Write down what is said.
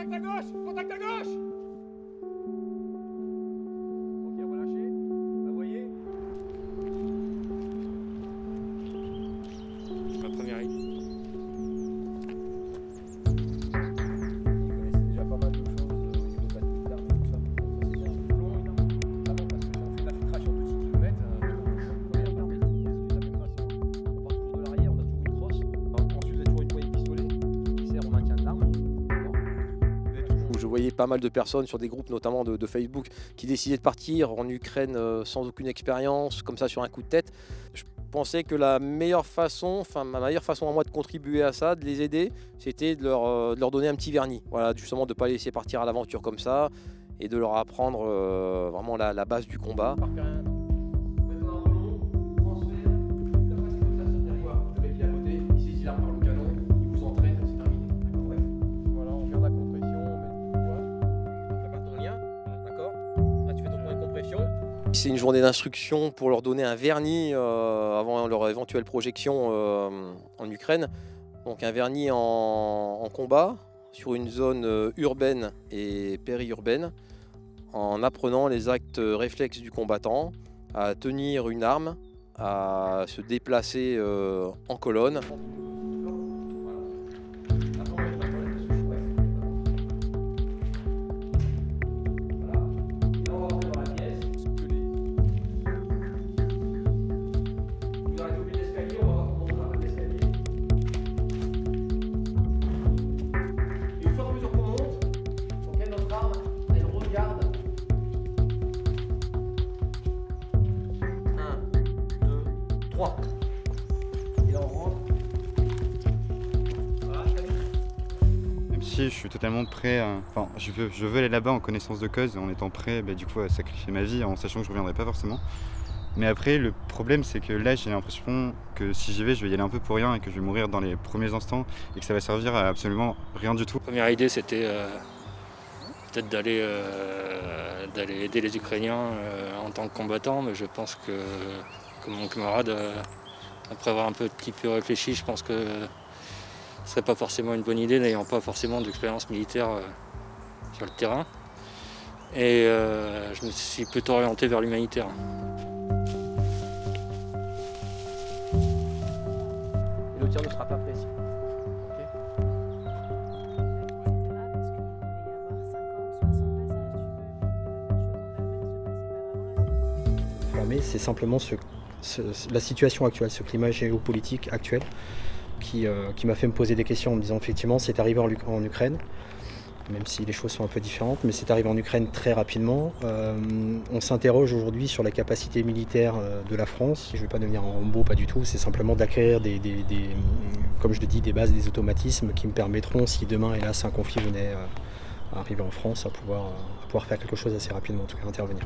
Contact à gauche! Contact à gauche! Ok, relâchez. Vous voyez? Ma première ligne. Vous connaissez déjà pas mal de choses au niveau de la technique d'armes et tout ça. Donc ça c'est bien. Long, énorme. Vraiment, parce que si on fait de la filtration de 10 km, première arme, elle est toujours constituée de la même façon. On part toujours de l'arrière, on a toujours une crosse. Ensuite, vous avez toujours une poignée de pistolet qui sert au maintien de l'arme. Je voyais pas mal de personnes sur des groupes notamment de Facebook qui décidaient de partir en Ukraine sans aucune expérience, comme ça sur un coup de tête. Je pensais que la meilleure façon, ma meilleure façon à moi de contribuer à ça, de les aider, c'était de leur donner un petit vernis. Voilà, justement de ne pas les laisser partir à l'aventure comme ça et de leur apprendre vraiment la base du combat. C'est une journée d'instruction pour leur donner un vernis avant leur éventuelle projection en Ukraine. Donc un vernis en combat sur une zone urbaine et périurbaine en apprenant les actes réflexes du combattant, à tenir une arme, à se déplacer en colonne. Et là on rentre. Même si je suis totalement prêt, enfin je veux aller là-bas en connaissance de cause, en étant prêt du coup à sacrifier ma vie, en sachant que je ne reviendrai pas forcément. Mais après le problème c'est que là j'ai l'impression que si j'y vais, je vais y aller un peu pour rien et que je vais mourir dans les premiers instants et que ça va servir à absolument rien du tout. La première idée c'était peut-être d'aller aider les Ukrainiens en tant que combattant, mais je pense que mon camarade, après avoir un petit peu réfléchi, je pense que ce serait pas forcément une bonne idée, n'ayant pas forcément d'expérience militaire sur le terrain. Et je me suis plutôt orienté vers l'humanitaire. Et le tir ne sera pas précis. C'est simplement la situation actuelle, ce climat géopolitique actuel qui m'a fait me poser des questions en me disant effectivement c'est arrivé en Ukraine, même si les choses sont un peu différentes, mais c'est arrivé en Ukraine très rapidement. On s'interroge aujourd'hui sur la capacité militaire de la France. Je ne vais pas devenir un Rambo, pas du tout, c'est simplement d'acquérir comme je le dis, des bases, des automatismes qui me permettront, si demain, hélas, un conflit venait à arriver en France, à pouvoir faire quelque chose assez rapidement, en tout cas intervenir.